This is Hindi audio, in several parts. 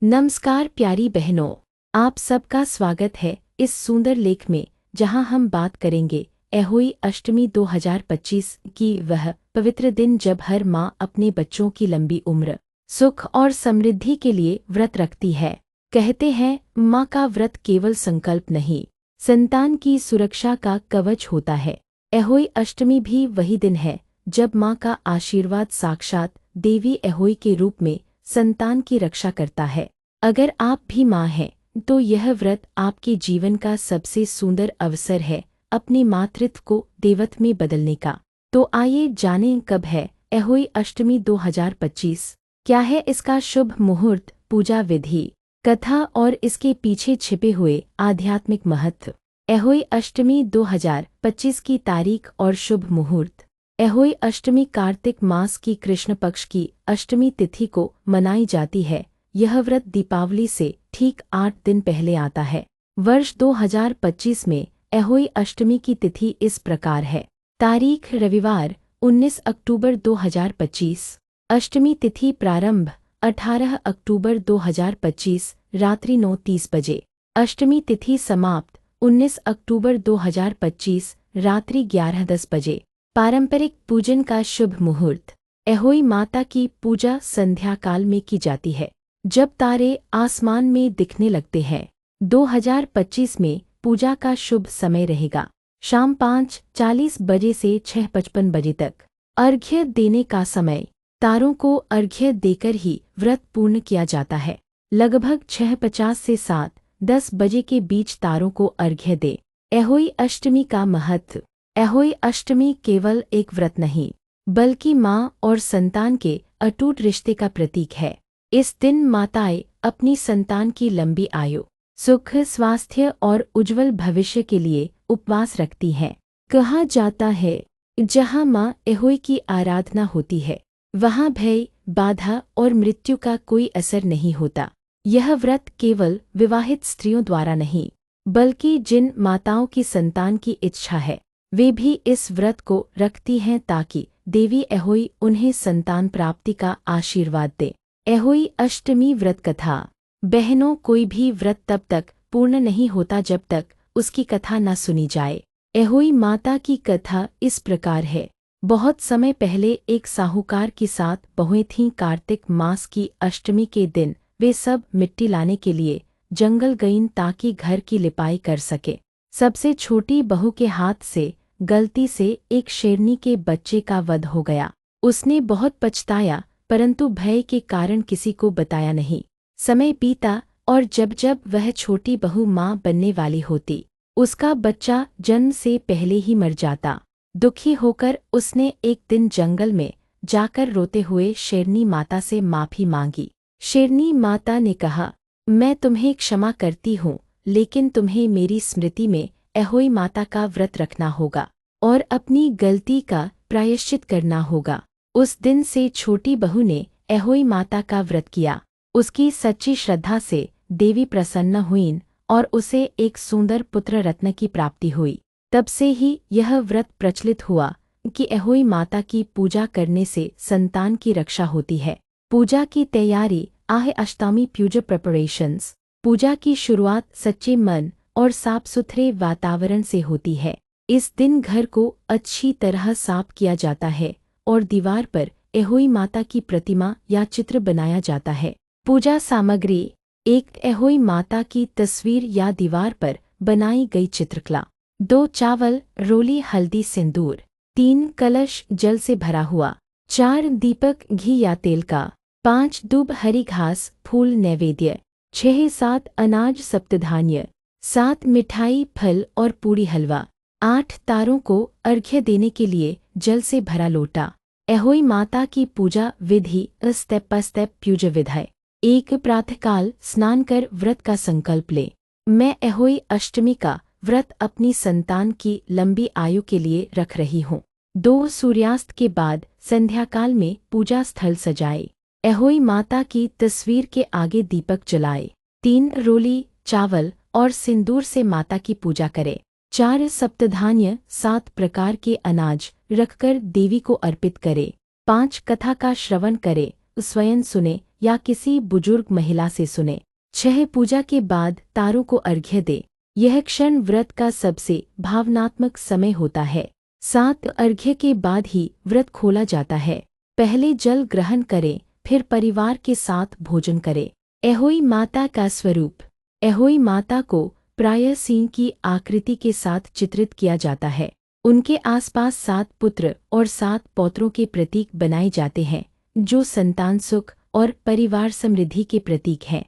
नमस्कार प्यारी बहनों, आप सबका स्वागत है इस सुंदर लेख में जहां हम बात करेंगे अहोई अष्टमी 2025 की वह पवित्र दिन जब हर माँ अपने बच्चों की लंबी उम्र, सुख और समृद्धि के लिए व्रत रखती है। कहते हैं माँ का व्रत केवल संकल्प नहीं, संतान की सुरक्षा का कवच होता है। अहोई अष्टमी भी वही दिन है जब माँ का आशीर्वाद साक्षात देवी अहोई के रूप में संतान की रक्षा करता है। अगर आप भी माँ हैं तो यह व्रत आपके जीवन का सबसे सुंदर अवसर है अपने मातृत्व को देवत्व में बदलने का। तो आइए जानें कब है अहोई अष्टमी 2025, क्या है इसका शुभ मुहूर्त, पूजा विधि, कथा और इसके पीछे छिपे हुए आध्यात्मिक महत्व। अहोई अष्टमी 2025 की तारीख और शुभ मुहूर्त। अहोई अष्टमी कार्तिक मास की कृष्ण पक्ष की अष्टमी तिथि को मनाई जाती है। यह व्रत दीपावली से ठीक 8 दिन पहले आता है। वर्ष 2025 में अहोई अष्टमी की तिथि इस प्रकार है। तारीख रविवार 19 अक्टूबर 2025। अष्टमी तिथि प्रारंभ 18 अक्टूबर 2025 रात्रि 9:30 बजे। अष्टमी तिथि समाप्त 19 अक्टूबर 2025 रात्रि 11:10 बजे। पारंपरिक पूजन का शुभ मुहूर्त। अहोई माता की पूजा संध्या काल में की जाती है जब तारे आसमान में दिखने लगते हैं। 2025 में पूजा का शुभ समय रहेगा शाम 5:40 बजे से 6:55 बजे तक। अर्घ्य देने का समय। तारों को अर्घ्य देकर ही व्रत पूर्ण किया जाता है। लगभग 6:50 से 7:10 बजे के बीच तारों को अर्घ्य दे। अहोई अष्टमी का महत्व। अहोई अष्टमी केवल एक व्रत नहीं बल्कि माँ और संतान के अटूट रिश्ते का प्रतीक है। इस दिन माताएं अपनी संतान की लंबी आयु, सुख, स्वास्थ्य और उज्जवल भविष्य के लिए उपवास रखती हैं। कहा जाता है जहाँ माँ अहोई की आराधना होती है वहाँ भय, बाधा और मृत्यु का कोई असर नहीं होता। यह व्रत केवल विवाहित स्त्रियों द्वारा नहीं बल्कि जिन माताओं की संतान की इच्छा है वे भी इस व्रत को रखती हैं ताकि देवी अहोई उन्हें संतान प्राप्ति का आशीर्वाद दे। अहोई अष्टमी व्रत कथा। बहनों, कोई भी व्रत तब तक पूर्ण नहीं होता जब तक उसकी कथा न सुनी जाए। अहोई माता की कथा इस प्रकार है। बहुत समय पहले एक साहूकार के साथ बहुएं थीं। कार्तिक मास की अष्टमी के दिन वे सब मिट्टी लाने के लिए जंगल गईं ताकि घर की लिपाई कर सके। सबसे छोटी बहू के हाथ से गलती से एक शेरनी के बच्चे का वध हो गया। उसने बहुत पछताया परंतु भय के कारण किसी को बताया नहीं। समय बीता और जब जब वह छोटी बहू माँ बनने वाली होती उसका बच्चा जन्म से पहले ही मर जाता। दुखी होकर उसने एक दिन जंगल में जाकर रोते हुए शेरनी माता से माफ़ी मांगी। शेरनी माता ने कहा, मैं तुम्हें क्षमा करती हूँ लेकिन तुम्हें मेरी स्मृति में अहोई माता का व्रत रखना होगा और अपनी गलती का प्रायश्चित करना होगा। उस दिन से छोटी बहू ने अहोई माता का व्रत किया। उसकी सच्ची श्रद्धा से देवी प्रसन्न हुईं और उसे एक सुंदर पुत्र रत्न की प्राप्ति हुई। तब से ही यह व्रत प्रचलित हुआ कि अहोई माता की पूजा करने से संतान की रक्षा होती है। पूजा की तैयारी। अहोई अष्टमी पूजा प्रिपरेशंस। पूजा की शुरुआत सच्चे मन और साफ सुथरे वातावरण से होती है। इस दिन घर को अच्छी तरह साफ किया जाता है और दीवार पर अहोई माता की प्रतिमा या चित्र बनाया जाता है। पूजा सामग्री। एक अहोई माता की तस्वीर या दीवार पर बनाई गई चित्रकला। 2 चावल, रोली, हल्दी, सिंदूर। 3 कलश जल से भरा हुआ। 4 दीपक घी या तेल का। 5 दूब, हरी घास, फूल, नैवेद्य। 6-7 अनाज, सप्तधान्य। 7 मिठाई, फल और पूरी हलवा। 8 तारों को अर्घ्य देने के लिए जल से भरा लोटा। अहोई माता की पूजा विधि। स्टेप बाय स्टेप पूजा विधि। 1 प्रातःकाल स्नान कर व्रत का संकल्प ले। मैं अहोई अष्टमी का व्रत अपनी संतान की लंबी आयु के लिए रख रही हूँ। 2 सूर्यास्त के बाद संध्याकाल में पूजा स्थल सजाए। अहोई माता की तस्वीर के आगे दीपक जलाए। 3 रोली, चावल और सिंदूर से माता की पूजा करें। 4 सप्तधान्य, 7 प्रकार के अनाज रखकर देवी को अर्पित करे। 5 कथा का श्रवण करे, स्वयं सुने या किसी बुजुर्ग महिला से सुने। 6 पूजा के बाद तारों को अर्घ्य दे। यह क्षण व्रत का सबसे भावनात्मक समय होता है। 7 अर्घ्य के बाद ही व्रत खोला जाता है। पहले जल ग्रहण करें, फिर परिवार के साथ भोजन करें। अहोई माता का स्वरूप। अहोई माता को प्रायः सिंह की आकृति के साथ चित्रित किया जाता है। उनके आसपास 7 पुत्र और 7 पौत्रों के प्रतीक बनाए जाते हैं, जो संतान सुख और परिवार समृद्धि के प्रतीक हैं।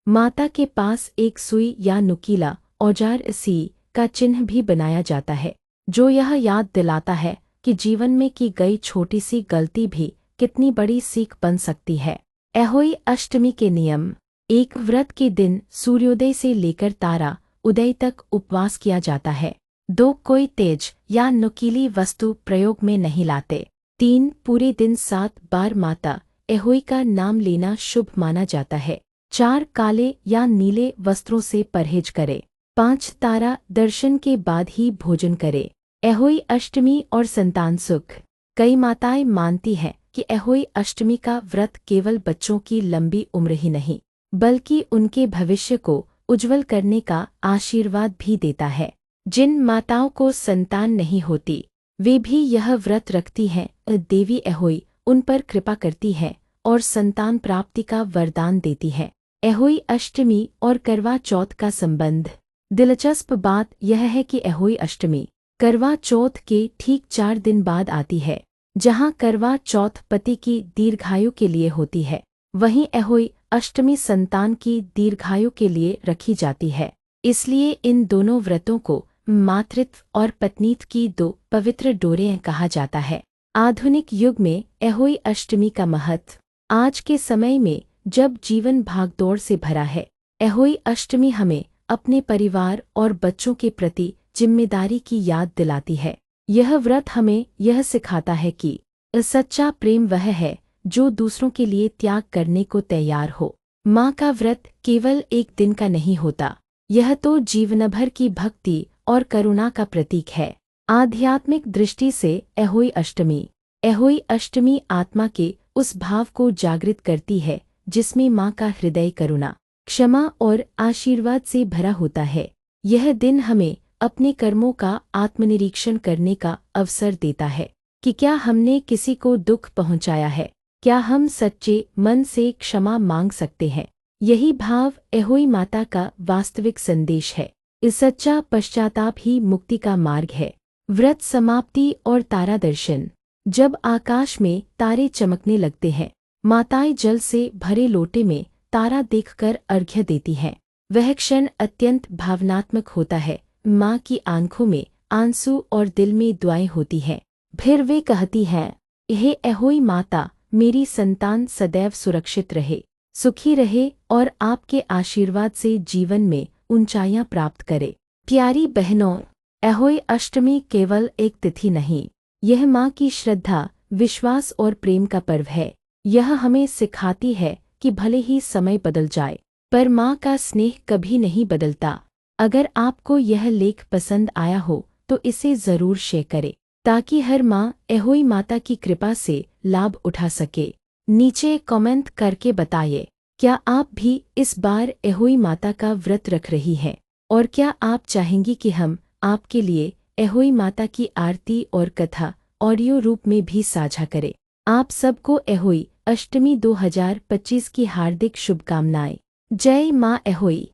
माता के पास एक सुई या नुकीला औजार सी का चिन्ह भी बनाया जाता है, जो यह याद दिलाता है कि जीवन में की गई छोटी सी गलती भी कितनी बड़ी सीख बन सकती है। अहोई अष्टमी के नियम। एक व्रत के दिन सूर्योदय से लेकर तारा उदय तक उपवास किया जाता है। 2 कोई तेज या नुकीली वस्तु प्रयोग में नहीं लाते। 3 पूरे दिन 7 बार माता अहोई का नाम लेना शुभ माना जाता है। 4 काले या नीले वस्त्रों से परहेज करें। 5 तारा दर्शन के बाद ही भोजन करें। अहोई अष्टमी और संतान सुख। कई माताएं मानती हैं कि अहोई अष्टमी का व्रत केवल बच्चों की लंबी उम्र ही नहीं, बल्कि उनके भविष्य को उज्जवल करने का आशीर्वाद भी देता है। जिन माताओं को संतान नहीं होती, वे भी यह व्रत रखती हैं। देवी अहोई उन पर कृपा करती है और संतान प्राप्ति का वरदान देती है। अहोई अष्टमी और करवा चौथ का संबंध। दिलचस्प बात यह है कि अहोई अष्टमी करवा चौथ के ठीक 4 दिन बाद आती है। जहां करवा चौथ पति की दीर्घायु के लिए होती है, वहीं अहोई अष्टमी संतान की दीर्घायु के लिए रखी जाती है। इसलिए इन दोनों व्रतों को मातृत्व और पत्नीत्व की 2 पवित्र डोरें कहा जाता है। आधुनिक युग में अहोई अष्टमी का महत्व। आज के समय में जब जीवन भागदौड़ से भरा है, अहोई अष्टमी हमें अपने परिवार और बच्चों के प्रति जिम्मेदारी की याद दिलाती है। यह व्रत हमें यह सिखाता है कि सच्चा प्रेम वह है जो दूसरों के लिए त्याग करने को तैयार हो। माँ का व्रत केवल एक दिन का नहीं होता, यह तो जीवनभर की भक्ति और करुणा का प्रतीक है। आध्यात्मिक दृष्टि से अहोई अष्टमी। अहोई अष्टमी आत्मा के उस भाव को जागृत करती है जिसमें माँ का हृदय करुणा, क्षमा और आशीर्वाद से भरा होता है। यह दिन हमें अपने कर्मों का आत्मनिरीक्षण करने का अवसर देता है कि क्या हमने किसी को दुख पहुँचाया है, क्या हम सच्चे मन से क्षमा मांग सकते हैं। यही भाव अहोई माता का वास्तविक संदेश है। इस सच्चा पश्चाताप ही मुक्ति का मार्ग है। व्रत समाप्ति और तारा दर्शन। जब आकाश में तारे चमकने लगते हैं, माताएं जल से भरे लोटे में तारा देखकर अर्घ्य देती हैं। वह क्षण अत्यंत भावनात्मक होता है। माँ की आंखों में आंसू और दिल में दुआएं होती हैं। फिर वे कहती हैं, हे अहोई माता, मेरी संतान सदैव सुरक्षित रहे, सुखी रहे और आपके आशीर्वाद से जीवन में ऊंचाइयां प्राप्त करे। प्यारी बहनों, अहोई अष्टमी केवल एक तिथि नहीं, यह माँ की श्रद्धा, विश्वास और प्रेम का पर्व है। यह हमें सिखाती है कि भले ही समय बदल जाए, पर माँ का स्नेह कभी नहीं बदलता। अगर आपको यह लेख पसंद आया हो तो इसे ज़रूर शेयर करें, ताकि हर माँ अहोई माता की कृपा से लाभ उठा सके। नीचे कमेंट करके बताइए, क्या आप भी इस बार अहोई माता का व्रत रख रही हैं, और क्या आप चाहेंगी कि हम आपके लिए अहोई माता की आरती और कथा ऑडियो रूप में भी साझा करें। आप सबको अहोई अष्टमी 2025 की हार्दिक शुभकामनाएं। जय माँ अहोई।